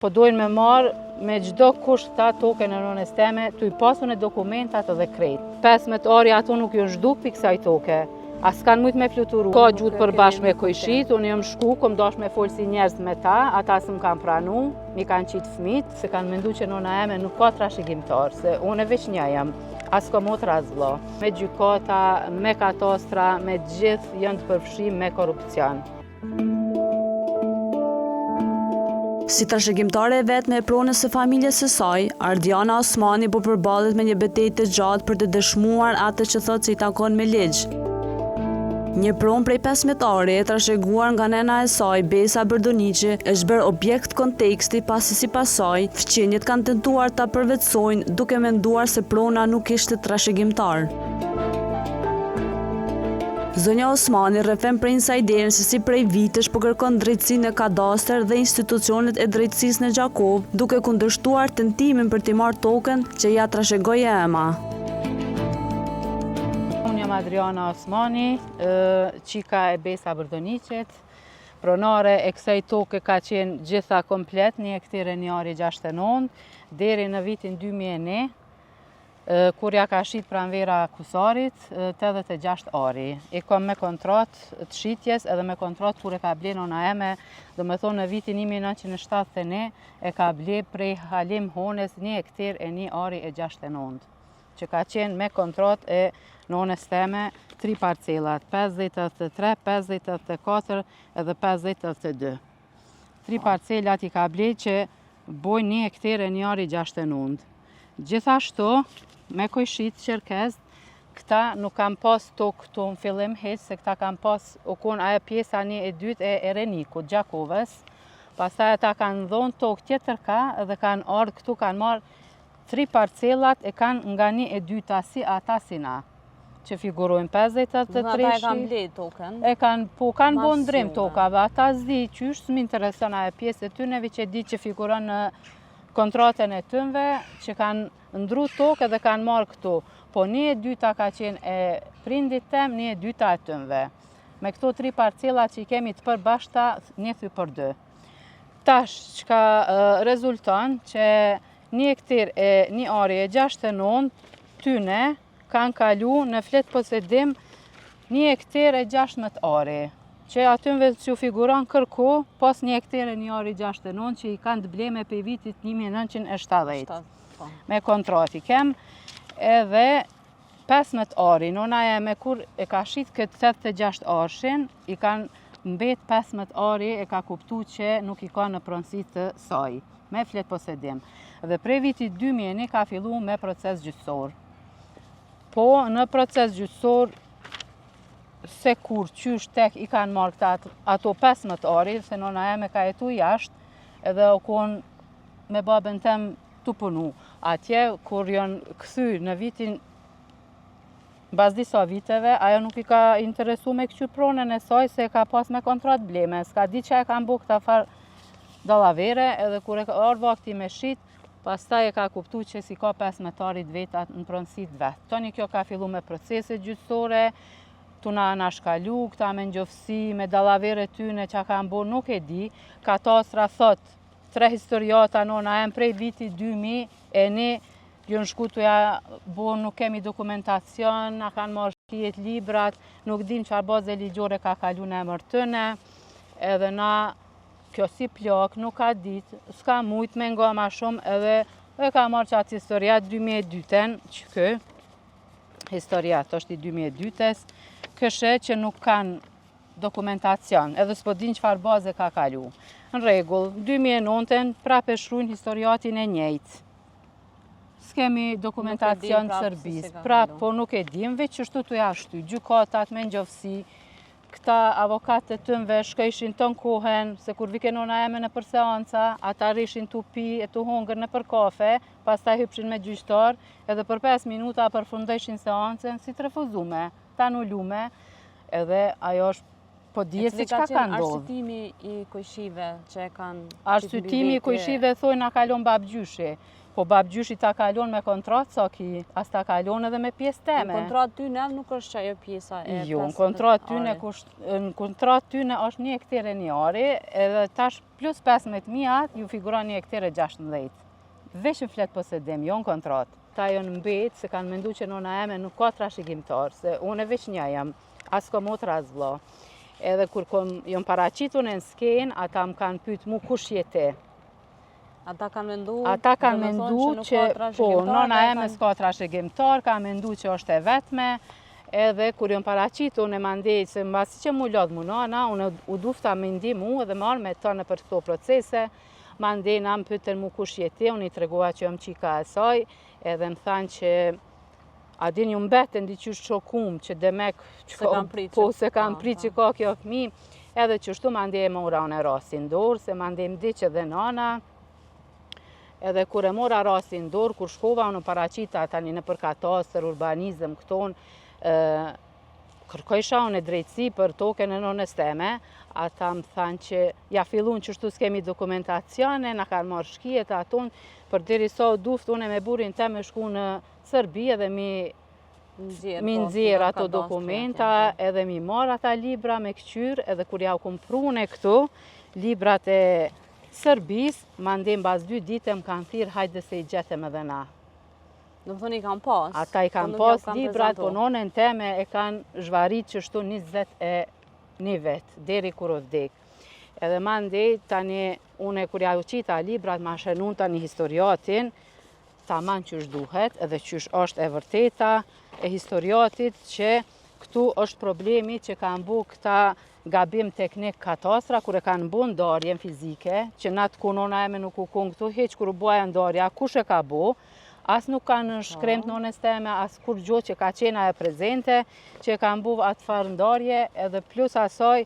Po dojnë me marë me gjdo kusht ta toke në nënës teme, të i pasun e dokumentat edhe krejt. 15 ari ato nuk ju zhduk për kësaj toke, as kanë mujt me fluturu. Ka gjutë për bashkë me kojshit, unë jëmë shku, kom dash me folë si njerëz me ta, ata së më kanë pranu, mi kanë qitë fmit, se kanë mendu që nëna eme nuk ka trashëgimtar, se unë e veç një jam, as ka motra as vlla. Me gjykata, me katastra, me gjithë jënë të përfshim me korupcion. Si trashëgimtare e vetë me pronës së familjes së saj, Ardiana Osmani po përballet me një betejë të gjatë për të dëshmuar atë që thotë se i takon me ligj. Një pronë prej 15 ari e trashëguar nga nena e saj, Besa Berdoniqi, është bërë objekt konteksti pasi sipas saj, fqinjet kanë tentuar ta përvetësojnë duke menduar se prona nuk ishte trashëgimtar. Zonja Osmani rrefen prej insajderin se si prej vitesh po kërkon drejtësinë në kadastër dhe institucionet e drejtësisë në Gjakov, duke kundërshtuar tentimin për t'i marrë token që ja trashëgoi ema. Unë jam Adriana Osmani, qika e Besa Berdoniqit. Pronare e kësaj toke ka qenë gjitha komplet, një hektare një ari 69, deri në vitin 2001. Kur ja ka shit pranvera Kusarit, 86 ari. E kom me kontrat të shitjes edhe me kontrat kur e ka ble nëna eme, do me thonë në vitin 1971 e ka ble prej Halim Hones 1 hektar e 1 ari e 69, që ka qenë me kontrat e nënës teme 3 parcelat, 5083, 5084 edhe 5082. 3 parcelat i ka ble që bojnë 1 hektar e 1 ari 69. Gjithashtu, me kojshit Qerkez, këta nuk kam pas tokë këtu në fillim heq, se këta kam pas u konë ajo pjesa 1 e 2 e Erenikut, Gjakovës. Pastaj ata kanë dhonë tokë tjetër ka edhe kanë ardhë këtu, kanë marrë 3 parcelat e kanë nga 1 e 2 si ata si na, që figurojnë 50-83. Ata e kanë ble token? Kanë bo ndrim tokave, ata zdi qysh, së më intereson ajo pjesë e tynevi që di që figuron në kontratën e tënve, që kanë ndru tokë edhe kanë marrë këtu. Po 1 e 2 ka qenë e prindit tem, 1 e 2 e tënve. Me këto 3 parcela që i kemi të përbashkëta, 1 thy për 2. Tash, që ka rezulton që 1 hektar e 1 ari e 69 tyne kanë kalu në flet posedim 1 hektar e 16 ari, që atënve që figuron kërku pas 1 hektar e 1 ari 69 që i kanë të bleme për vitit 1970. Me kontrati kem edhe 15 ari. Nëna eme kur e ka shit këtë 86 arshin, i kanë mbet 15 ari e ka kuptu që nuk i ka në pronësi të saj, me flet posedim. Dhe prej vitit 2001 ka fillu me proces gjyqësor. Po në proces gjyqësor, se kur qysh tek i kanë marrë këta ato 15 ari, se nëna eme ka jetu jashtë, edhe u konë me babën tem të punu. Atje, kur janë këthy në vitin, bas disa viteve, ajo nuk i ka interesu me këqyr pronën e saj, se ka pas me kontrat bleme, s'ka di që e ka mbu këta farë dallavere, edhe kur e ka orë vakti me shit, pastaj e ka kuptu që si ka 15 arit vetat në pronësit vetë. Tani kjo ka fillu me procese gjyqësore, tuna na shkalu, këta me ngjofsi, me dallavere tyne që ka mbu nuk e di, katastra thot, 3 historiata nëna em prej vitit 2001, jënë shku të ja bo nuk kemi dokumentacion, na kanë marrë shkijet librat, nuk dim çfarë baze ligjore ka kalu në emër tëne, edhe na kjo si plak nuk ka ditë, s'ka mujt me nga ma shumë, edhe e ka marrë qatë historiat 2002-ten, që kë, historiat është i 2002-tes, këshe që nuk kanë dokumentacion, edhe s'po din çfarë baze ka kalu. Në rregull, 2009-ten prapë shrujnë historiatin e njëjtë. S'kemi dokumentacion të Serbisë, prapë po nuk e dim, veç që shtu të jashtu, gjykatat me ngjofsi, këta avokatët tënve shkojshin ton kohen, se kur vike nëna eme në për seanca, ata rishin të pi e të hongër në për kafe, pastaj hypshin me gjyqtar, edhe për 5 minuta përfundojshin seancën si të refuzume, ta anulume, edhe ajo është po dihet se çka ka ndodhur. Arsyetimi i kojshive që e kanë... Arsyetimi i kojshive thonë na kalon babgjyshi. Po Po babgjyshi ta kalon me kontratë, sa ki, as ta kalon edhe me pjesë teme. Në kontratë tyne nuk është që ajo pjesa e 15 Jo, në kontratë tyne është 1 hektere 1 ari, edhe tash plus 15.000 ju figuron 1 hektere 16. Veç në fletë posedim, jo në kontratë. Ta jo në mbetë, se kanë mendu që nona eme nuk ka trashëgimtar, se unë veç një jam, as ko motra as vlla. Edhe kur jom paraqitur në skenë, ata më kanë pyet mu kush jete. Ata kanë mendu që po, nona eme s'ka trashëgimtar, kanë mendu që është e vetme, edhe kur jom paraqitur në mandej, se mbasi që mu lodh mu nana, unë u dufta me ndi mu edhe marrë me të në për këto procese, mandej na më pyetën mu kush jete, unë i tregova që jom qika e saj, edhe më thanë që a din ju mbetën diqysh çokum që demek se kam prit që ka kjo fëmi, edhe që shtu mandej e mora unë rasin dorë, se mandej më di që dhe nana, edhe kur e mora rasin dorë, kur shkova unë paraqita tani në për katastër, urbanizëm këton, kërkojsha unë e drejtësi për token e nonës teme, ata më thanë që ja fillun që shtu s'kemi dokumentacione, na kanë marrë shkijet aton, për deri sa duft unë me burin teme shku në Serbi edhe mi nxjerr ato dokumenta, edhe mi marr ata libra me këqyr, edhe kur ja u kumprune këtu, librat e Serbis, mandej mbas 2 dite më kanë thirrë hajde se i gjetëm edhe na. Do të thonë i kanë pas? Ata i kanë pas librat, po nonën teme e kanë zhvarit që shtu 21 vet, deri kur u vdek. Edhe mandej tani une kur ja u qita librat ma shënun tani historiatin, taman qysh duhet, edhe qysh është e vërteta e historiatit që këtu është problemi që kanë bu këta gabim teknik katastra, kur e kanë bu ndarjen fizike, që na të kunona eme nuk u kun këtu, heq kur u buaja ndarja, kush e ka bu, as nuk kanë shkremt nonës teme, as kur gjo që ka qena e prezente, që e kanë bu atë farë ndarje, edhe plus asaj,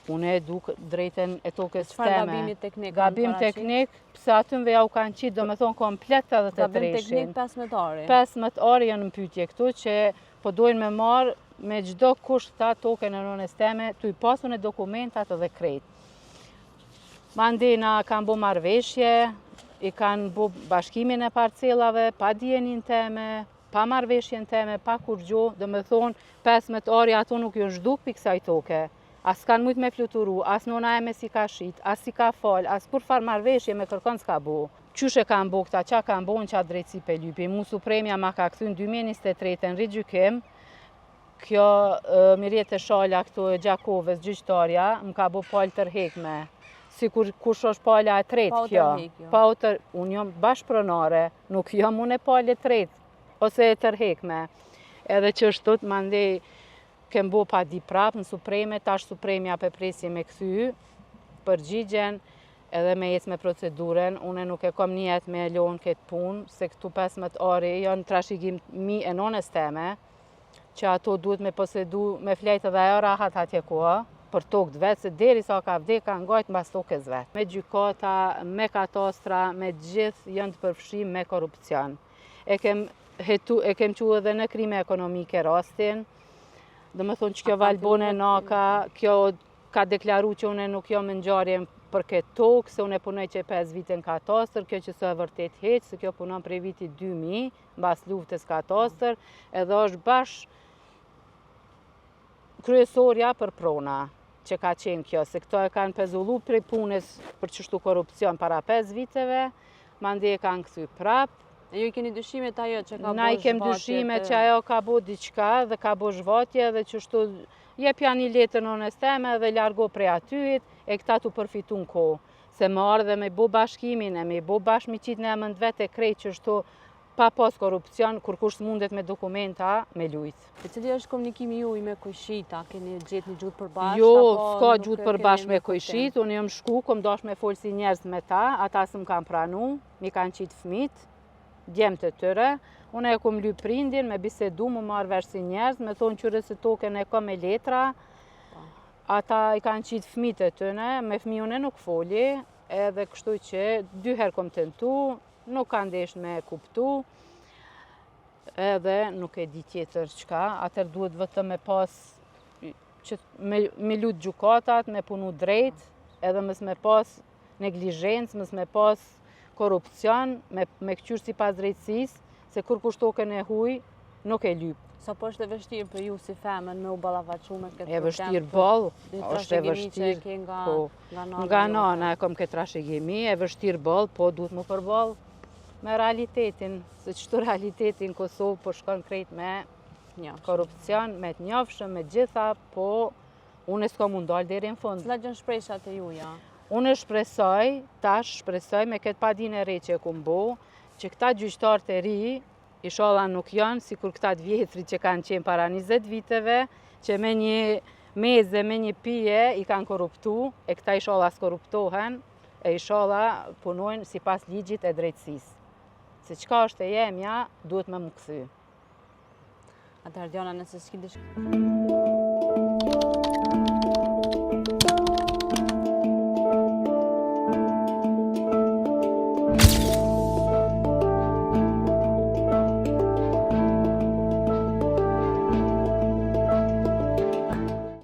unë e duk drejten e tokës teme. Çfarë gabimi teknik? Gabim teknik, pse atymve ja u kanë qitë, do me thonë komplet edhe të treshin. Gabim teknik 15 ari? 15 ari janë në pyetje këtu, që po dojnë me marë me gjdo kush ta token e nonës teme, tu i pasun e dokumentat edhe krejt. Mandej na kanë bu marrëveshje, i kanë bu bashkimin e parcelave, pa dijenin teme, pa marrëveshjen teme, pa kur gjo, do me thonë 15 ari ato nuk ju zhduk për kësaj toke. As kanë mujt me fluturu, as nona eme si ka shit, as si ka fal, as kur far marrëveshje me kërkon s'ka bu. Qysh e kanë bu këta, qa kanë bu në qatë drejtësi pe lypi. Mu Supremja ma ka këthy në 2023 në rigjykim, kjo Mirjete Shala këtu e Gjakovës, gjyqtarja, më ka bu palë tërhekme. Si kush është palja e tretë kjo. Unë jom bashkëpronare, nuk jom unë e palë e tretë, ose e tërhekme. Edhe që shtut mandej kem bu pa di prap në Supreme, tash Supremja pe presje me këthy, përgjigjen, edhe me ecë me proceduren. Une nuk e kom njet me lonë këtë punë, se këtu 15 ari janë trashëgim mi e nonës teme, që ato duhet me posedu, me flejtë edhe ajo rahat atje koha, për tokët vetë, se deri sa ka vdek ka ngajt mbas tokës vetë. Me gjykata, me katastra, me gjithë janë të përfshim me korupcion. E kem që edhe në krime ekonomike rastin, dhe me thonë që kjo Valbone Naka, kjo ka deklaru që une nuk jam në ngjarje për këtë tokë, se une punoj që 5 vite në katastër, kjo që së e vërtet heq, se kjo punon prej vitit 2000, mbas luftës katastër, edhe është bashkë kryesorja për prona që ka qenë kjo, se këto e kanë pezullu prej punës për qështu korupcion para 5 viteve, mandej e kanë këthy prap. E ju i keni dyshimet ajo që ka bo zhvatje? Na i kem dyshime që ajo ka bo diqka dhe ka bo zhvatje dhe qështu jep janë një letër nonës teme dhe largo prej atyit, e këta tu përfitu në ko. Se më ardhe me bo bashkimin e me bo bashkëmiqit në emën vete krejt qështu pa pas korupcion, kur kush mundet me dokumenta, me lujt. E cili është komunikimi ju i me Kojshita? Keni gjetë një gjutë përbashkë? Jo, s'ka gjutë përbashkë me Kojshit, unë jam shku, kom dash me folë si njerëz me ta, ata së më kanë pranu, mi kanë qitë fmit, djemë të tëre, unë e kom lyp prindin, me bisedu, më marrë vesh si njerëz, me thonë qyre se token e ka me letra, ata i kanë qitë fmit e tëne, me fmiun e nuk foli, edhe kështu që 2 herë kom tentu, nuk kanë desh me kuptu, edhe nuk e di tjetër qka, atër duhet vetëm me pas, me lut gjukatat, me punu drejt, edhe mës me pas neglizhencë, mës me pas korupcion, me këqyrë si pas drejtësisë, se kur kushtokën e huj, nuk e lyp. Sa po është e vështirë për ju si femën me u ballafaqu me këtë problem? E vështirë ball, është e vështirë. vështirë. Nga nana e kom këtë trashëgimi, e vështirë ball, po duhet mu përball me realitetin, se qëtu realitetin Kosovë po shkon krejt me korupcion, me të njofshëm, me gjitha, po unë s'ka mu ndalë deri në fund. Cila gjën shpreshat e juja? Unë shpresoj me këtë padin e re që e kum bo, që këta gjyqtarët e ri, inshallah nuk janë si kur këta të vjetri që kanë qenë para 20 viteve, që me një meze, me një pije i kanë korruptu, e këta inshallah s'korruptohen, e inshallah punojnë si pas ligjit e drejtësisë. Se qka është e jemja, duhet me më këthy. Atëherë Diana, nëse s'ki dëshirë.